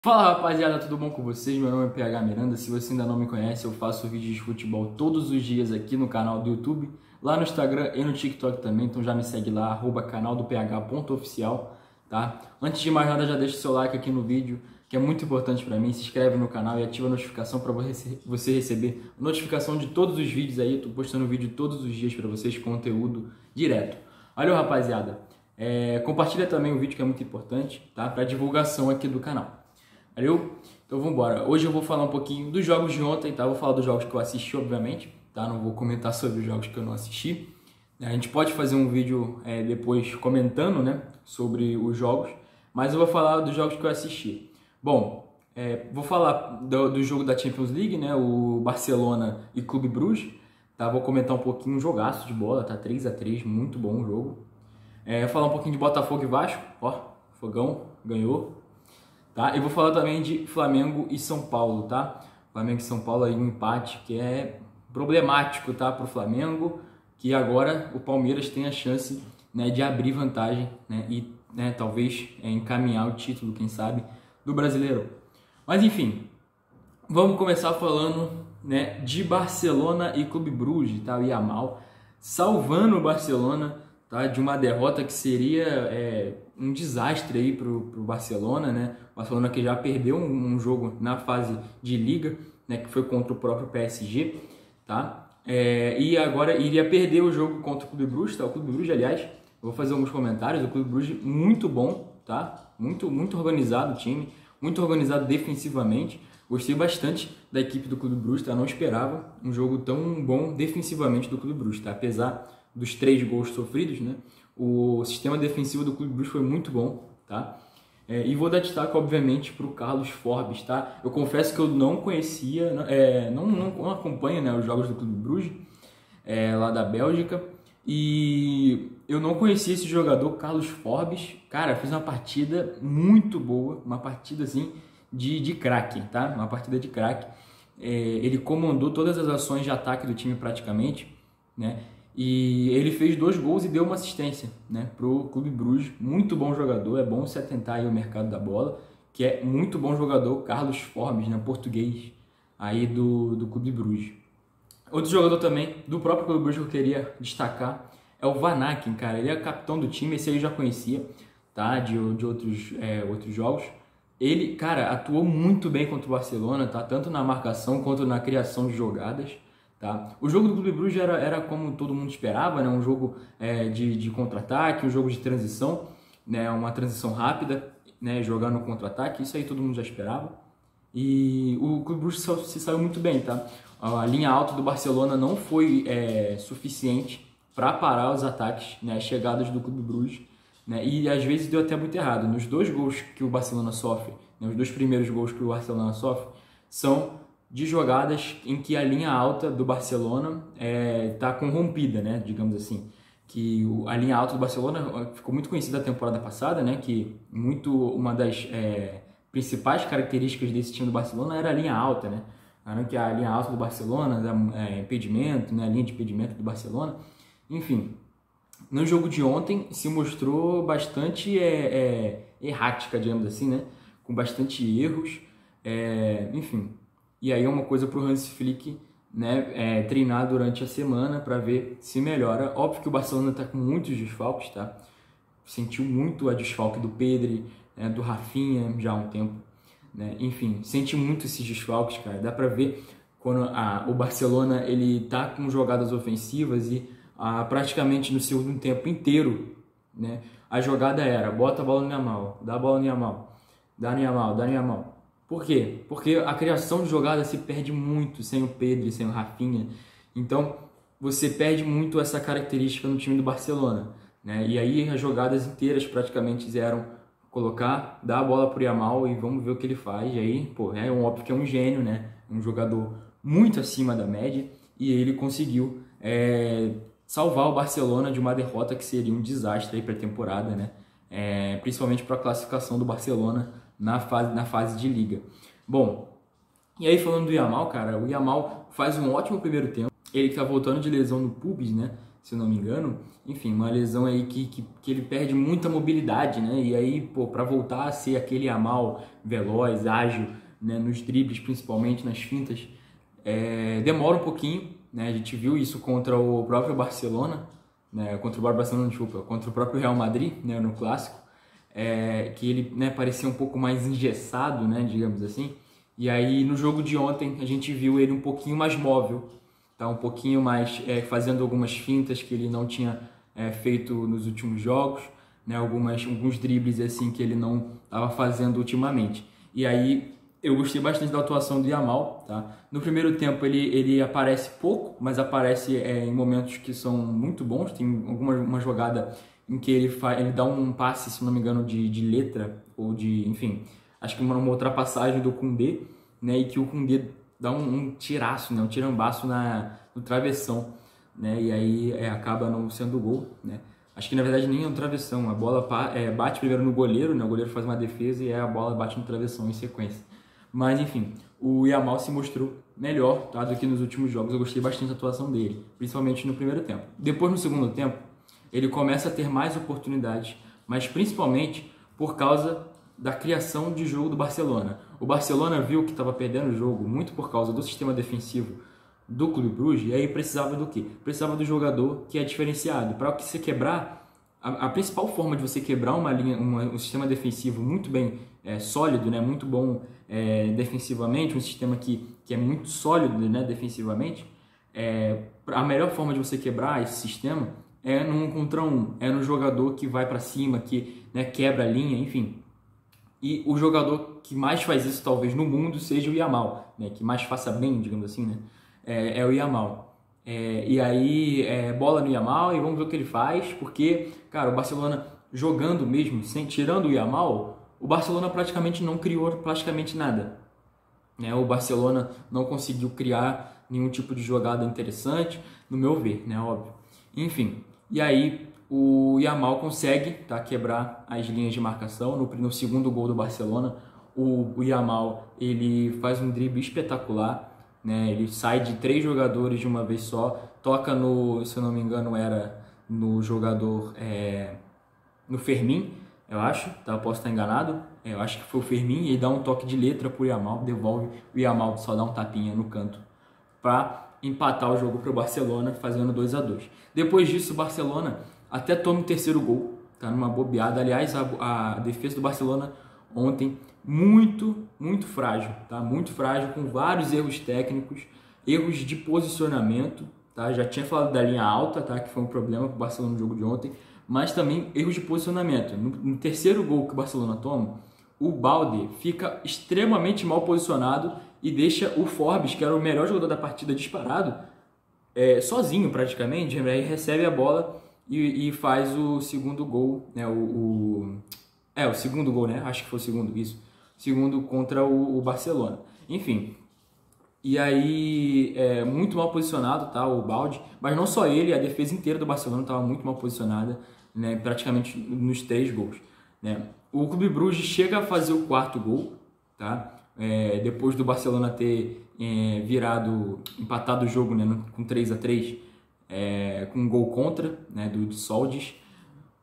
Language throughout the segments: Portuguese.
Fala rapaziada, tudo bom com vocês? Meu nome é PH Miranda. Se você ainda não me conhece, eu faço vídeos de futebol todos os dias aqui no canal do YouTube, lá no Instagram e no TikTok também, então já me segue lá, canal do PH.oficial, tá? Antes de mais nada, já deixa o seu like aqui no vídeo, que é muito importante para mim. Se inscreve no canal e ativa a notificação para você receber notificação de todos os vídeos aí. Eu tô postando vídeo todos os dias para vocês, conteúdo direto. Valeu, rapaziada. Compartilha também o vídeo, que é muito importante, tá? Para divulgação aqui do canal. Valeu? Então vamos embora. Hoje eu vou falar um pouquinho dos jogos de ontem, tá? Vou falar dos jogos que eu assisti, obviamente, tá? Não vou comentar sobre os jogos que eu não assisti. A gente pode fazer um vídeo depois comentando, né, sobre os jogos, mas eu vou falar dos jogos que eu assisti. Bom, vou falar do jogo da Champions League, né, o Barcelona e Clube Brugge, tá? Vou comentar um pouquinho, um jogaço de bola, tá? 3-3, muito bom o jogo. Falar um pouquinho de Botafogo e Vasco, ó, Fogão ganhou. Tá? Eu vou falar também de Flamengo e São Paulo, tá? Flamengo e São Paulo aí um empate que é problemático, tá? Para o Flamengo, que agora o Palmeiras tem a chance, né, de abrir vantagem, né, e, né, talvez encaminhar o título, quem sabe, do Brasileiro. Mas enfim, vamos começar falando, né, de Barcelona e Clube Brugge, tá? O Yamal salvando o Barcelona, tá, de uma derrota que seria um desastre aí pro Barcelona, né? O Barcelona que já perdeu um jogo na fase de liga, né, que foi contra o próprio PSG, tá? E agora iria perder o jogo contra o Clube Brugge, tá? O Clube Brugge, aliás, eu vou fazer alguns comentários. O Clube Brugge muito bom, tá? Muito organizado o time, muito organizado defensivamente. Gostei bastante da equipe do Clube Brugge, tá? Não esperava um jogo tão bom defensivamente do Clube Brugge, tá? Apesar dos 3 gols sofridos, né? O sistema defensivo do Clube Brugge foi muito bom, tá? E vou dar destaque, obviamente, para o Carlos Forbes, tá? Eu confesso que eu não conhecia, não acompanho, né, os jogos do Clube Brugge, lá da Bélgica, e eu não conhecia esse jogador, Carlos Forbes. Cara, fez uma partida muito boa, uma partida assim de craque, tá? Uma partida de craque. Ele comandou todas as ações de ataque do time praticamente, né? E ele fez 2 gols e deu uma assistência, né, pro Clube Brugge. Muito bom jogador, é bom se atentar aí ao mercado da bola, que é muito bom jogador, Carlos Forbes, né, português aí do Clube Brugge. Outro jogador também do próprio Clube Brugge que eu queria destacar é o Van Aken, cara. Ele é capitão do time, esse aí eu já conhecia, tá, de outros jogos. Ele, cara, atuou muito bem contra o Barcelona, tá, tanto na marcação quanto na criação de jogadas. Tá? O jogo do Clube Brugge era como todo mundo esperava, né? Um jogo de contra-ataque, um jogo de transição, né? Uma transição rápida, né? Jogando no contra-ataque, isso aí todo mundo já esperava. E o Clube Brugge se saiu muito bem, tá? A linha alta do Barcelona não foi suficiente para parar os ataques, né? As chegadas do Clube Brugge, né? E às vezes deu até muito errado. Nos 2 gols que o Barcelona sofre, né? Os 2 primeiros gols que o Barcelona sofre, são de jogadas em que a linha alta do Barcelona está corrompida, né, digamos assim. Que a linha alta do Barcelona ficou muito conhecida na temporada passada, né, que uma das principais características desse time do Barcelona era a linha alta, né, que a linha alta do Barcelona impedimento, né, a linha de impedimento do Barcelona, enfim. No jogo de ontem se mostrou bastante errática, digamos assim, né, com bastante erros, enfim. E aí é uma coisa para o Hans Flick, né, treinar durante a semana para ver se melhora. Óbvio que o Barcelona está com muitos desfalques, tá? Sentiu muito a desfalque do Pedri, né, do Rafinha já há um tempo, né? Enfim, sente muito esses desfalques, cara. Dá para ver quando o Barcelona ele tá com jogadas ofensivas e praticamente no segundo tempo inteiro, né, a jogada era: bota a bola no Yamal, dá a bola no Yamal, dá no Yamal, dá no Yamal. Por quê? Porque a criação de jogada se perde muito sem o Pedro e sem o Rafinha. Então, você perde muito essa característica no time do Barcelona, né? E aí as jogadas inteiras praticamente eram colocar, dar a bola pro Yamal e vamos ver o que ele faz. E aí, pô, óbvio que é um gênio, né? Um jogador muito acima da média, e ele conseguiu salvar o Barcelona de uma derrota que seria um desastre aí para a temporada, né? Principalmente para a classificação do Barcelona na fase de liga. Bom, e aí falando do Yamal, cara, o Yamal faz um ótimo primeiro tempo. Ele que tá voltando de lesão no pubis, né? se eu não me engano. Enfim, uma lesão aí que ele perde muita mobilidade, né? E aí, pô, para voltar a ser aquele Yamal veloz, ágil, né? Nos dribles, principalmente, nas fintas, demora um pouquinho, né? A gente viu isso contra o próprio Barcelona, né? Contra o Barcelona, desculpa, contra o próprio Real Madrid, né? No clássico, que ele, né, parecia um pouco mais engessado, né? Digamos assim. E aí, no jogo de ontem, a gente viu ele um pouquinho mais móvel, tá? Um pouquinho mais fazendo algumas fintas que ele não tinha feito nos últimos jogos, né? Alguns dribles assim que ele não estava fazendo ultimamente. E aí eu gostei bastante da atuação do Yamal, tá? No primeiro tempo ele aparece pouco, mas aparece em momentos que são muito bons. Tem uma jogada em que ele dá um passe, se não me engano, de letra ou de, enfim, acho que uma ultrapassagem do Koundé, né? E que o Koundé dá um tiraço, né? Um tirambaço no travessão, né? E aí acaba não sendo gol, né? Acho que na verdade nem é um travessão, a bola bate primeiro no goleiro, né? O goleiro faz uma defesa e aí a bola bate no travessão em sequência. Mas enfim, o Yamal se mostrou melhor, tá, do que nos últimos jogos. Eu gostei bastante da atuação dele, principalmente no primeiro tempo. Depois, no segundo tempo, ele começa a ter mais oportunidades, mas principalmente por causa da criação de jogo do Barcelona. O Barcelona viu que estava perdendo o jogo muito por causa do sistema defensivo do Clube Bruges, e aí precisava do quê? Precisava do jogador que é diferenciado. Para que você quebrar, a principal forma de você quebrar um sistema defensivo muito bem sólido, né? Muito bom defensivamente, um sistema que é muito sólido, né? Defensivamente, a melhor forma de você quebrar esse sistema é no 1 contra 1, é no jogador que vai para cima, que, né, quebra a linha, enfim. E o jogador que mais faz isso, talvez, no mundo, seja o Yamal, né? Que mais faça bem, digamos assim, né? É o Yamal. E aí, bola no Yamal e vamos ver o que ele faz, porque, cara, o Barcelona jogando mesmo, tirando o Yamal, o Barcelona praticamente não criou praticamente nada, né? O Barcelona não conseguiu criar nenhum tipo de jogada interessante, no meu ver, né? Óbvio. Enfim, e aí o Yamal consegue, tá, quebrar as linhas de marcação. No segundo gol do Barcelona, o Yamal ele faz um drible espetacular, né? Ele sai de 3 jogadores de uma vez só, toca se eu não me engano, era no jogador, no Fermin, eu acho, tá? Eu posso estar enganado, eu acho que foi o Fermin, e ele dá um toque de letra pro Yamal, devolve, o Yamal só dá um tapinha no canto para empatar o jogo para o Barcelona, fazendo 2-2. Depois disso, o Barcelona até toma o terceiro gol, tá? Numa bobeada. Aliás, a defesa do Barcelona ontem muito frágil, tá? Muito frágil, com vários erros técnicos, erros de posicionamento, tá? Já tinha falado da linha alta, tá? Que foi um problema para o Barcelona no jogo de ontem, mas também erros de posicionamento. No terceiro gol que o Barcelona toma, o Balde fica extremamente mal posicionado e deixa o Forbes, que era o melhor jogador da partida, disparado, sozinho praticamente. Aí recebe a bola e faz o segundo gol, né? O segundo gol, né? Acho que foi o segundo, isso. Segundo contra o Barcelona. Enfim, e aí muito mal posicionado, tá, o Balde, mas não só ele, a defesa inteira do Barcelona estava muito mal posicionada, né? Praticamente nos 3 gols, né? O Clube Bruges chega a fazer o 4º gol, tá? Depois do Barcelona ter empatado o jogo, né, com 3-3, com um gol contra, né, do Soldes.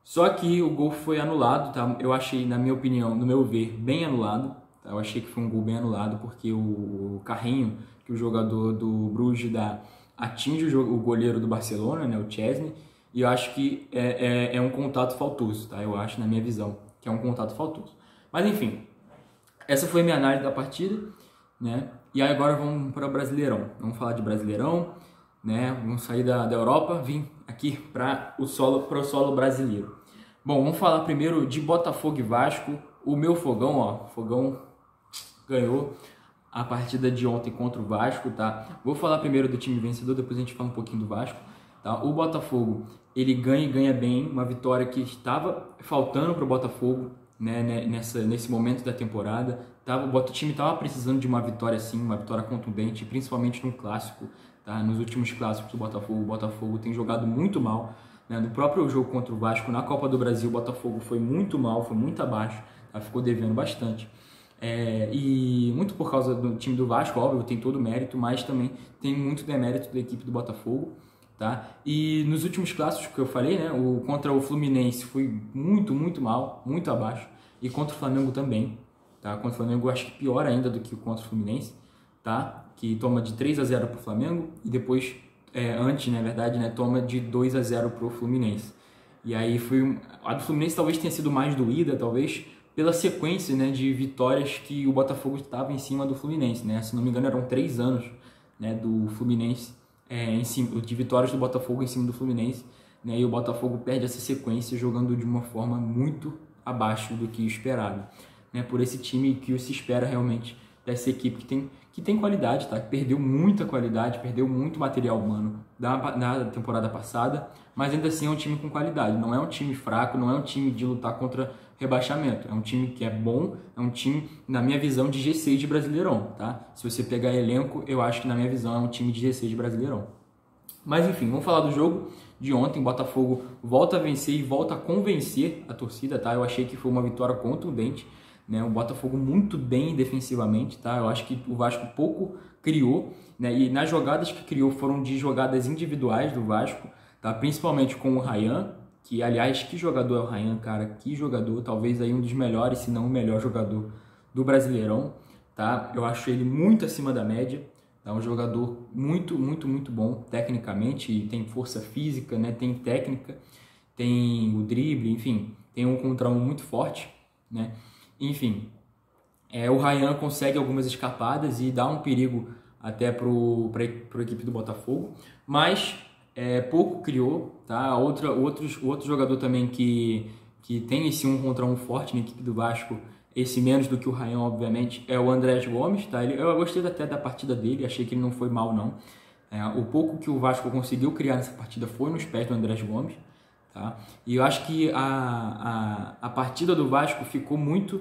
Só que o gol foi anulado, tá? Eu achei, na minha opinião, no meu ver, bem anulado. Tá? Eu achei que foi um gol bem anulado, porque o carrinho que o jogador do Bruges dá atinge o goleiro do Barcelona, né, o Chesney, e eu acho que é um contato faltoso, tá? Eu acho, na minha visão, que é um contato faltoso. Mas enfim, essa foi a minha análise da partida, né? E aí agora vamos para o Brasileirão. Vamos falar de Brasileirão, né? Vamos sair da Europa, vim aqui para o solo brasileiro. Bom, vamos falar primeiro de Botafogo e Vasco. O meu Fogão ganhou a partida de ontem contra o Vasco, tá? Vou falar primeiro do time vencedor, depois a gente fala um pouquinho do Vasco, tá? O Botafogo, ele ganha bem, uma vitória que estava faltando para o Botafogo, né, nesse momento da temporada. O time estava precisando de uma vitória assim, uma vitória contundente, principalmente no clássico, tá? Nos últimos clássicos do Botafogo, o Botafogo tem jogado muito mal, né? No próprio jogo contra o Vasco, na Copa do Brasil, o Botafogo foi muito mal, foi muito abaixo, tá? Ficou devendo bastante. E muito por causa do time do Vasco, óbvio, tem todo o mérito, mas também tem muito demérito da equipe do Botafogo. tá? E nos últimos clássicos que eu falei, né, contra o Fluminense foi muito mal, muito abaixo, e contra o Flamengo também, tá? Contra o Flamengo eu acho que pior ainda do que contra o Fluminense, tá? Que toma de 3-0 para o Flamengo e depois, antes, na verdade, né, toma de 2-0 para o Fluminense. E aí a do Fluminense talvez tenha sido mais doída, talvez, pela sequência, né, de vitórias que o Botafogo estava em cima do Fluminense, né? Se não me engano, eram 3 anos, né, do Fluminense, em cima, de vitórias do Botafogo em cima do Fluminense, né? E o Botafogo perde essa sequência jogando de uma forma muito abaixo do que esperado, né? Por esse time que se espera realmente dessa equipe que tem qualidade, tá? Que perdeu muita qualidade, perdeu muito material humano na temporada passada, mas ainda assim é um time com qualidade, não é um time fraco, não é um time de lutar contra rebaixamento, é um time que é bom, é um time, na minha visão, de G6 de Brasileirão, tá? Se você pegar elenco, eu acho que na minha visão é um time de G6 de Brasileirão. Mas enfim, vamos falar do jogo de ontem. O Botafogo volta a vencer e volta a convencer a torcida, tá? Eu achei que foi uma vitória contundente, né? O Botafogo muito bem defensivamente, tá? Eu acho que o Vasco pouco criou, né? E nas jogadas que criou foram de jogadas individuais do Vasco, tá? Principalmente com o Ryan, que aliás, que jogador é o Ryan, cara? Que jogador, talvez aí um dos melhores, se não o melhor jogador do Brasileirão, tá? Eu acho ele muito acima da média. É um jogador muito bom tecnicamente, e tem força física, né? Tem técnica, tem o drible, enfim, tem um contra um muito forte, né? Enfim, o Ryan consegue algumas escapadas e dá um perigo até para a equipe do Botafogo, mas pouco criou, tá? Outro jogador também que tem esse um contra um forte na equipe do Vasco, esse menos do que o Ryan, obviamente, é o Andrés Gomes, tá? Eu gostei até da partida dele, achei que ele não foi mal, não. O pouco que o Vasco conseguiu criar nessa partida foi nos pés do Andrés Gomes, tá? E eu acho que a partida do Vasco ficou muito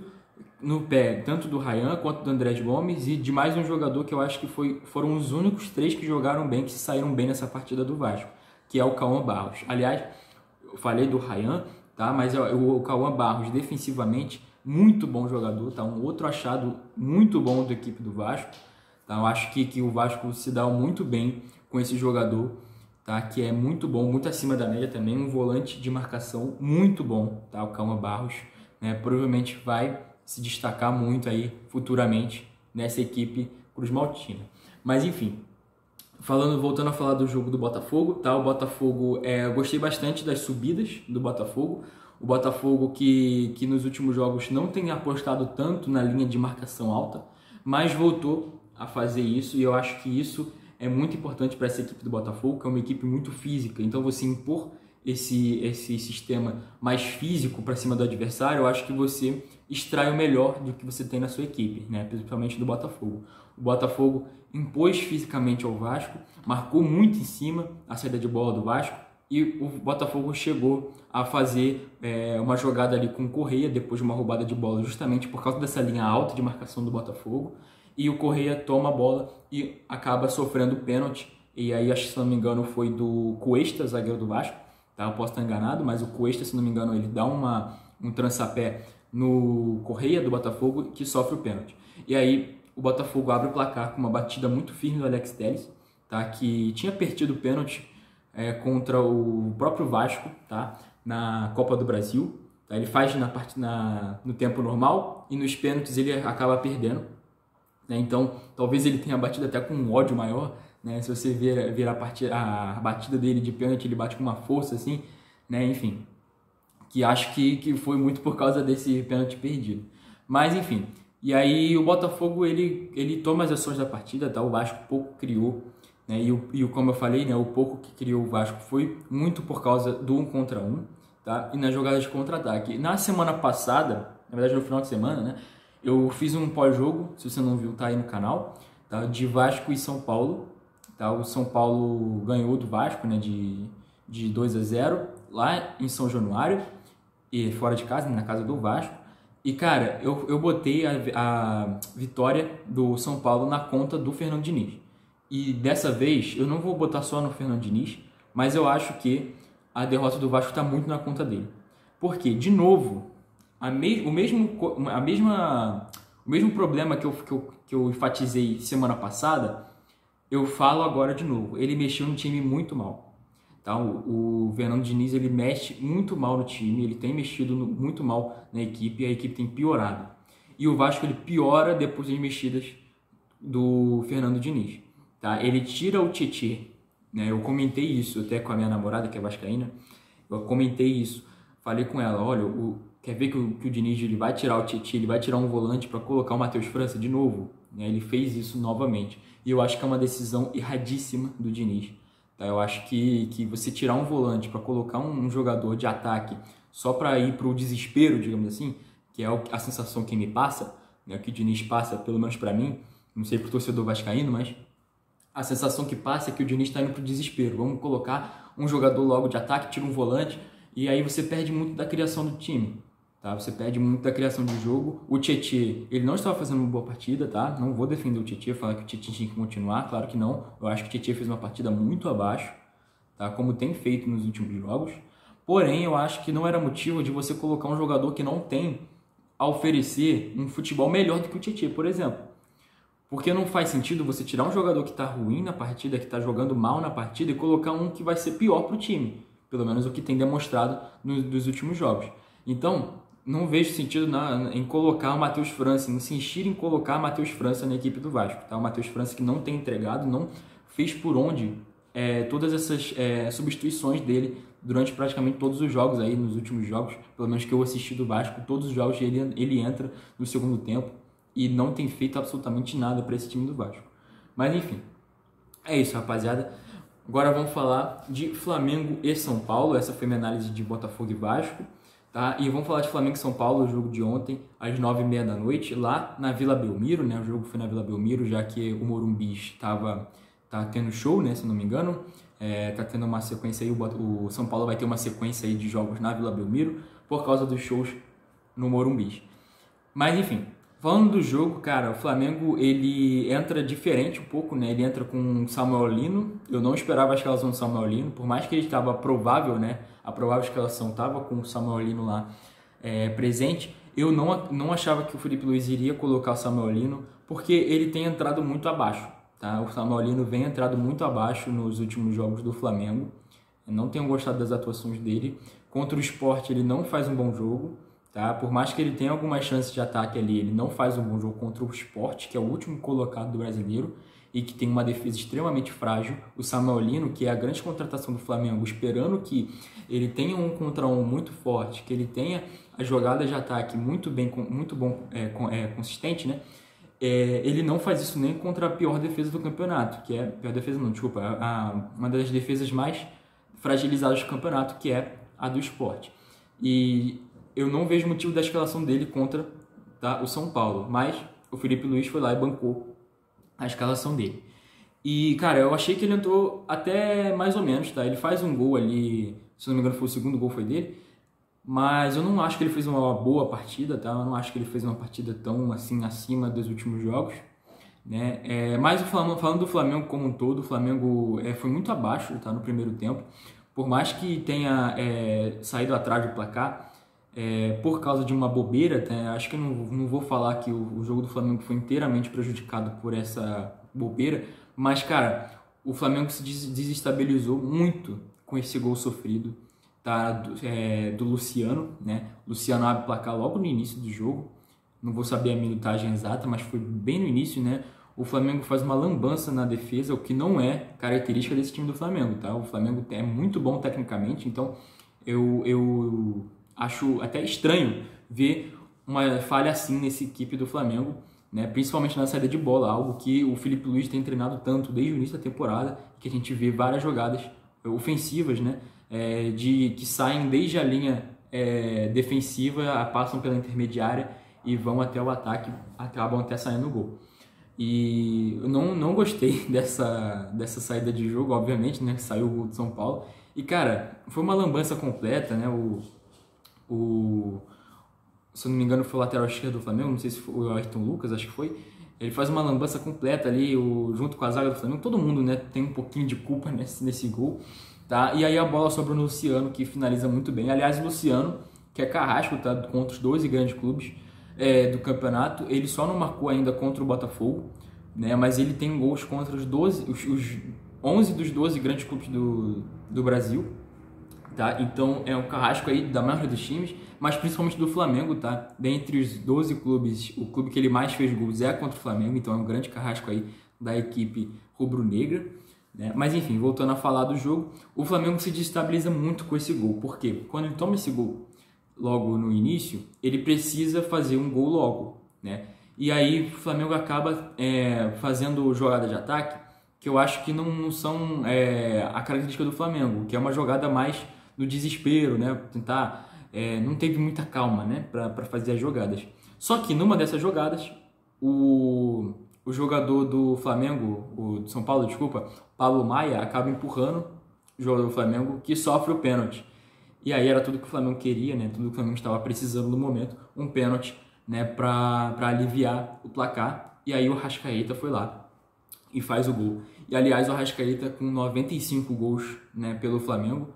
no pé, tanto do Ryan quanto do Andrés Gomes, e de mais um jogador que eu acho que foram os únicos 3 que jogaram bem, que se saíram bem nessa partida do Vasco, que é o Cauã Barros. Aliás, eu falei do Ryan, tá? Mas o Cauã Barros, defensivamente, muito bom jogador, tá? Um outro achado muito bom da equipe do Vasco, tá? Eu acho que o Vasco se dá muito bem com esse jogador, tá? Que é muito bom, muito acima da média também, um volante de marcação muito bom, tá? O Cauã Barros, né? Provavelmente vai se destacar muito aí futuramente nessa equipe Cruz Maltina. Mas enfim, voltando a falar do jogo do Botafogo, tá? O Botafogo, eu gostei bastante das subidas do Botafogo. O Botafogo que nos últimos jogos não tem apostado tanto na linha de marcação alta, mas voltou a fazer isso, e eu acho que isso é muito importante para essa equipe do Botafogo, que é uma equipe muito física. Então você impor esse sistema mais físico para cima do adversário, eu acho que você extrai o melhor do que você tem na sua equipe, né? Principalmente do Botafogo. O Botafogo impôs fisicamente ao Vasco, marcou muito em cima a saída de bola do Vasco, e o Botafogo chegou a fazer uma jogada ali com o Correia, depois de uma roubada de bola, justamente por causa dessa linha alta de marcação do Botafogo, e o Correia toma a bola e acaba sofrendo pênalti, e aí acho que, se não me engano, foi do Cuesta, zagueiro do Vasco, tá? Eu posso estar enganado, mas o Cuesta, se não me engano, ele dá um trançapé no Correia do Botafogo, que sofre o pênalti. E aí o Botafogo abre o placar com uma batida muito firme do Alex Telles, tá? Que tinha perdido o pênalti contra o próprio Vasco, tá? Na Copa do Brasil. Tá? Ele faz no tempo normal e nos pênaltis ele acaba perdendo, né? Então talvez ele tenha batido até com um ódio maior, né? Se você ver a batida dele de pênalti, ele bate com uma força assim, né? Enfim, que acho que foi muito por causa desse pênalti perdido. Mas enfim, e aí o Botafogo ele toma as ações da partida, tá? O Vasco pouco criou, né? Como eu falei, né? O pouco que criou o Vasco foi muito por causa do 1 contra 1, tá? E nas jogadas de contra-ataque. Na semana passada, na verdade no final de semana, né? Eu fiz um pós-jogo, se você não viu, tá aí no canal, tá? De Vasco e São Paulo, tá? O São Paulo ganhou do Vasco, né? De 2-0 lá em São Januário, e fora de casa, na casa do Vasco. E cara, eu botei a vitória do São Paulo na conta do Fernando Diniz. E dessa vez eu não vou botar só no Fernando Diniz, mas eu acho que a derrota do Vasco está muito na conta dele. Porque, de novo, o mesmo problema que eu enfatizei semana passada, eu falo agora de novo. Ele mexeu no time muito mal. tá? O Fernando Diniz, ele mexe muito mal no time, ele tem mexido muito mal na equipe, e a equipe tem piorado. E o Vasco, ele piora depois das mexidas do Fernando Diniz, tá? Ele tira o Tietê, né? Eu comentei isso até com a minha namorada, que é vascaína, eu comentei isso, falei com ela, olha, quer ver que o Diniz, ele vai tirar o Tietê, ele vai tirar um volante para colocar o Matheus França de novo, né? Ele fez isso novamente, e eu acho que é uma decisão erradíssima do Diniz, tá? Eu acho que você tirar um volante para colocar um jogador de ataque só para ir para o desespero, digamos assim, que é a sensação que me passa, né? Que o Diniz passa, pelo menos para mim, não sei pro torcedor vascaíno, mas a sensação que passa é que o Diniz está indo pro desespero. Vamos colocar um jogador logo de ataque, tira um volante, e aí você perde muito da criação do time, tá? Você perde muito da criação de jogo. O Tietê, ele não estava fazendo uma boa partida, tá? Não vou defender o Tietê, falar que o Tietê tinha que continuar, claro que não. Eu acho que o Tietê fez uma partida muito abaixo, tá? Como tem feito nos últimos jogos. Porém, eu acho que não era motivo de você colocar um jogador que não tem a oferecer um futebol melhor do que o Tietê, por exemplo. Porque não faz sentido você tirar um jogador que está ruim na partida, que está jogando mal na partida, e colocar um que vai ser pior para o time. Pelo menos o que tem demonstrado nos últimos jogos. Então, não vejo sentido em colocar o Matheus França, insistir em colocar o Matheus França na equipe do Vasco. Tá? O Matheus França que não tem entregado, não fez por onde todas essas substituições dele durante praticamente todos os jogos aí, nos últimos jogos, pelo menos que eu assisti do Vasco, todos os jogos ele entra no segundo tempo e não tem feito absolutamente nada para esse time do Vasco. Mas enfim, é isso, rapaziada. Agora vamos falar de Flamengo e São Paulo. Essa foi minha análise de Botafogo e Vasco, tá? E vamos falar de Flamengo e São Paulo, o jogo de ontem, às 9h30 da noite, lá na Vila Belmiro, né? O jogo foi na Vila Belmiro, já que o Morumbi tá tendo show, né? Se não me engano. Tá tendo uma sequência aí, o São Paulo vai ter uma sequência aí de jogos na Vila Belmiro, por causa dos shows no Morumbi. Mas enfim, falando do jogo, cara, o Flamengo, ele entra diferente um pouco, né? Ele entra com o Samuel Lino. Eu não esperava a escalação do Samuel Lino, por mais que ele estava provável, né? A provável escalação estava com o Samuel Lino lá presente. Eu não achava que o Felipe Luiz iria colocar o Samuel Lino, porque ele tem entrado muito abaixo, tá? O Samuel Lino vem entrado muito abaixo nos últimos jogos do Flamengo. Eu não tenho gostado das atuações dele. Contra o Sport, ele não faz um bom jogo. Tá? Por mais que ele tenha algumas chances de ataque ali, ele não faz um bom jogo contra o Sport, que é o último colocado do brasileiro e que tem uma defesa extremamente frágil. O Samuel Lino, que é a grande contratação do Flamengo, esperando que ele tenha um contra um muito forte, que ele tenha as jogadas de ataque muito bom, consistente, né? Ele não faz isso nem contra a pior defesa do campeonato, que é pior defesa não, desculpa, uma das defesas mais fragilizadas do campeonato, que é a do Sport. E eu não vejo motivo da escalação dele contra, tá, o São Paulo, mas o Felipe Luiz foi lá e bancou a escalação dele. E, cara, eu achei que ele entrou até mais ou menos, tá? Ele faz um gol ali, se não me engano foi o segundo gol foi dele, mas eu não acho que ele fez uma boa partida, tá? Eu não acho que ele fez uma partida tão assim acima dos últimos jogos, né? Mas falando do Flamengo como um todo, o Flamengo foi muito abaixo, tá? No primeiro tempo, por mais que tenha saído atrás do placar, por causa de uma bobeira, né? Acho que não vou falar que o jogo do Flamengo foi inteiramente prejudicado por essa bobeira, mas, cara, o Flamengo se desestabilizou muito com esse gol sofrido, tá? Do Luciano, né? Luciano abre o placar logo no início do jogo, não vou saber a minutagem exata, mas foi bem no início, né? O Flamengo faz uma lambança na defesa, o que não é característica desse time do Flamengo, tá? O Flamengo é muito bom tecnicamente, então eu acho até estranho ver uma falha assim nessa equipe do Flamengo, né? Principalmente na saída de bola, algo que o Felipe Luiz tem treinado tanto desde o início da temporada, que a gente vê várias jogadas ofensivas, né? Que saem desde a linha defensiva, passam pela intermediária e vão até o ataque, acabam até saindo no gol. E eu não gostei dessa saída de jogo, obviamente, né? Que saiu o gol do São Paulo. E, cara, foi uma lambança completa, né? Se eu não me engano foi o lateral esquerdo do Flamengo, não sei se foi o Ayrton Lucas, acho que foi. Ele faz uma lambança completa ali, junto com a zaga do Flamengo. Todo mundo, né, tem um pouquinho de culpa nesse gol, tá? E aí a bola sobra no Luciano, que finaliza muito bem. Aliás, o Luciano, que é carrasco, tá? Contra os 12 grandes clubes do campeonato, ele só não marcou ainda contra o Botafogo, né? Mas ele tem gols contra os 11 dos 12 grandes clubes do Brasil, tá? Então é um carrasco aí da maioria dos times, mas principalmente do Flamengo, tá? Dentre os 12 clubes, o clube que ele mais fez gols é contra o Flamengo, então é um grande carrasco aí da equipe rubro-negra, né? Mas enfim, voltando a falar do jogo, o Flamengo se desestabiliza muito com esse gol, porque quando ele toma esse gol logo no início, ele precisa fazer um gol logo, né? E aí o Flamengo acaba fazendo jogada de ataque que eu acho que não são a característica do Flamengo, que é uma jogada mais do desespero, né? Tentar, não teve muita calma, né? Para fazer as jogadas. Só que numa dessas jogadas, o jogador do Flamengo, o de São Paulo, desculpa, Pablo Maia, acaba empurrando o jogador do Flamengo, que sofre o pênalti. E aí era tudo que o Flamengo queria, né? Tudo que o Flamengo estava precisando no momento, um pênalti, né? Para aliviar o placar. E aí o Arrascaeta foi lá e faz o gol. E aliás, o Arrascaeta, com 95 gols, né, pelo Flamengo,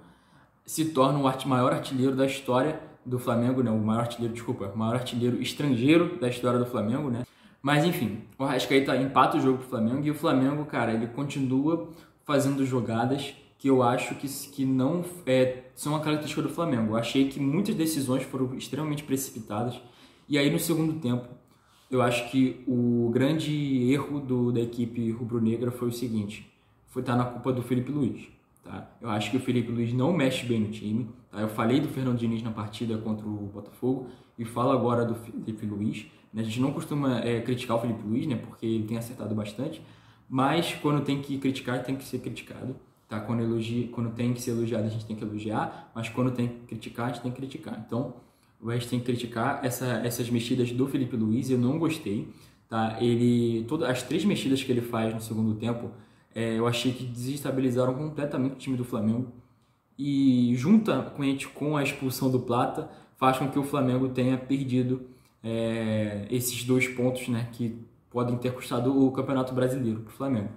se torna o maior artilheiro da história do Flamengo, né? O maior artilheiro estrangeiro da história do Flamengo, né? Mas enfim, o Arrascaeta empata o jogo pro Flamengo e o Flamengo, cara, ele continua fazendo jogadas que eu acho que não são a característica do Flamengo. Eu achei que muitas decisões foram extremamente precipitadas. E aí no segundo tempo, eu acho que o grande erro da equipe rubro-negra foi o seguinte, foi estar na culpa do Felipe Luiz. Tá? Eu acho que o Felipe Luiz não mexe bem no time. Tá? Eu falei do Fernando Diniz na partida contra o Botafogo e falo agora do Felipe Luiz. A gente não costuma criticar o Felipe Luiz, né, porque ele tem acertado bastante, mas quando tem que criticar, tem que ser criticado. Tá? Quando tem que ser elogiado, a gente tem que elogiar, mas quando tem que criticar, a gente tem que criticar. Então, a gente tem que criticar essas mexidas do Felipe Luiz, eu não gostei. Tá? As 3 mexidas que ele faz no segundo tempo, eu achei que desestabilizaram completamente o time do Flamengo. E juntamente com a expulsão do Plata, faz com que o Flamengo tenha perdido esses 2 pontos, né, que podem ter custado o Campeonato Brasileiro para o Flamengo.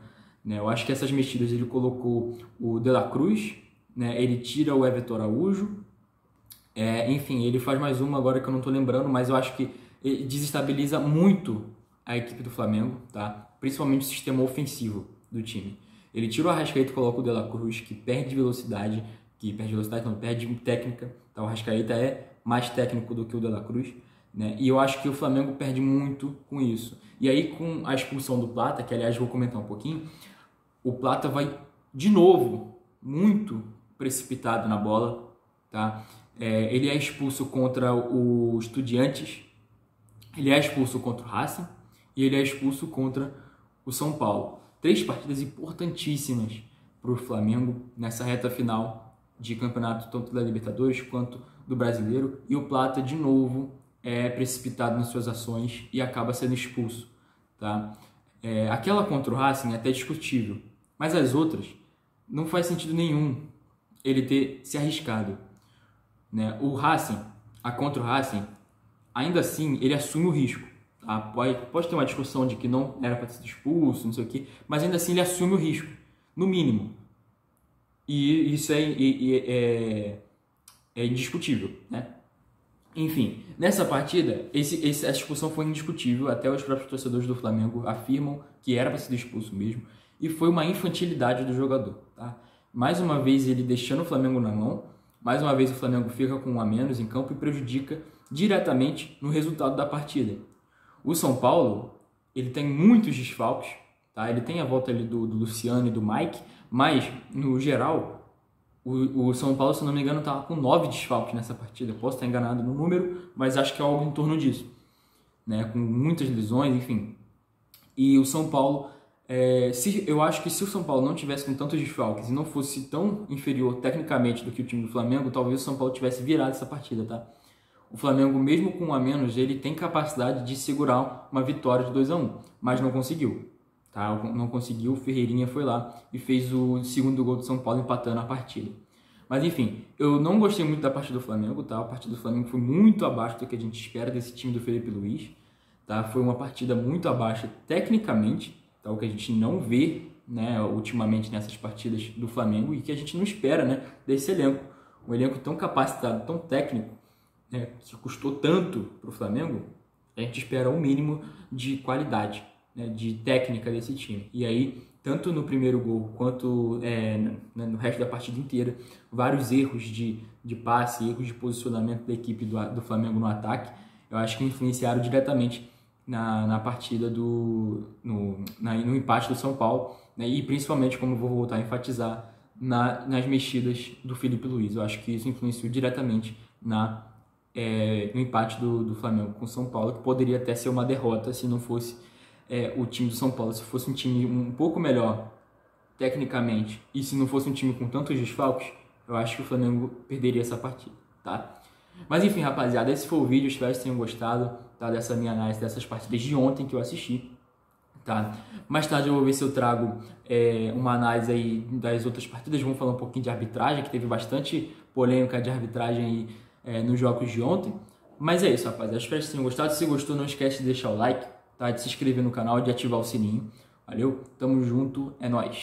Né? Eu acho que essas mexidas ele colocou o De La Cruz, né? Ele tira o Everton Araújo, enfim, ele faz mais uma agora que eu não estou lembrando, mas eu acho que ele desestabiliza muito a equipe do Flamengo, tá? Principalmente o sistema ofensivo do time. Ele tira o Arrascaeta e coloca o De La Cruz, que perde velocidade, perde técnica. Tá? O Arrascaeta é mais técnico do que o De La Cruz, né? E eu acho que o Flamengo perde muito com isso. E aí, com a expulsão do Plata, que aliás vou comentar um pouquinho, o Plata vai de novo muito precipitado na bola, tá? Ele é expulso contra o Estudiantes, ele é expulso contra o Racing e ele é expulso contra o São Paulo. 3 partidas importantíssimas para o Flamengo nessa reta final de campeonato, tanto da Libertadores quanto do Brasileiro. E o Plata, de novo, é precipitado nas suas ações e acaba sendo expulso. Tá? Aquela contra o Racing é até discutível, mas as outras não faz sentido nenhum ele ter se arriscado. Né? A contra o Racing, ainda assim, ele assume o risco. Tá? Pode ter uma discussão de que não era para ser expulso, não sei o quê, mas ainda assim ele assume o risco, no mínimo. E isso é indiscutível. Né? Enfim, nessa partida, essa expulsão foi indiscutível, até os próprios torcedores do Flamengo afirmam que era para ser expulso mesmo, e foi uma infantilidade do jogador. Tá? Mais uma vez ele deixando o Flamengo na mão, mais uma vez o Flamengo fica com 1 a menos em campo e prejudica diretamente no resultado da partida. O São Paulo, ele tem muitos desfalques, tá? Ele tem a volta ali do Luciano e do Mike, mas no geral, o São Paulo, se não me engano, estava com 9 desfalques nessa partida. Posso estar enganado no número, mas acho que é algo em torno disso, né? Com muitas lesões, enfim. E o São Paulo, eu acho que se o São Paulo não tivesse com tantos desfalques e não fosse tão inferior tecnicamente do que o time do Flamengo, talvez o São Paulo tivesse virado essa partida, tá? O Flamengo, mesmo com 1 a menos, ele tem capacidade de segurar uma vitória de 2 a 1, mas não conseguiu. Tá? Não conseguiu, o Ferreirinha foi lá e fez o segundo gol do São Paulo empatando a partida. Mas enfim, eu não gostei muito da partida do Flamengo, tá? A partida do Flamengo foi muito abaixo do que a gente espera desse time do Felipe Luiz. Tá? Foi uma partida muito abaixo tecnicamente, tá? O que a gente não vê, né, ultimamente nessas partidas do Flamengo e que a gente não espera, né, desse elenco. Um elenco tão capacitado, tão técnico, né, que custou tanto para o Flamengo, a gente espera um mínimo de qualidade. né, de técnica desse time. E aí, tanto no primeiro gol quanto no resto da partida inteira, vários erros de passe, erros de posicionamento da equipe do Flamengo no ataque, eu acho que influenciaram diretamente na partida no empate do São Paulo, né, e principalmente, como eu vou voltar a enfatizar, nas mexidas do Felipe Luiz. Eu acho que isso influenciou diretamente no empate do Flamengo com o São Paulo, que poderia até ser uma derrota se não fosse o time do São Paulo, se fosse um time um pouco melhor tecnicamente e se não fosse um time com tantos desfalques, eu acho que o Flamengo perderia essa partida, tá? Mas enfim, rapaziada, esse foi o vídeo, espero que vocês tenham gostado, tá, dessa minha análise dessas partidas de ontem que eu assisti, tá? Mais tarde eu vou ver se eu trago uma análise aí das outras partidas, vamos falar um pouquinho de arbitragem, que teve bastante polêmica de arbitragem aí nos jogos de ontem. Mas é isso, rapaziada, espero que vocês tenham gostado. Se gostou, não esquece de deixar o like, tá? De se inscrever no canal e de ativar o sininho. Valeu, tamo junto, é nóis!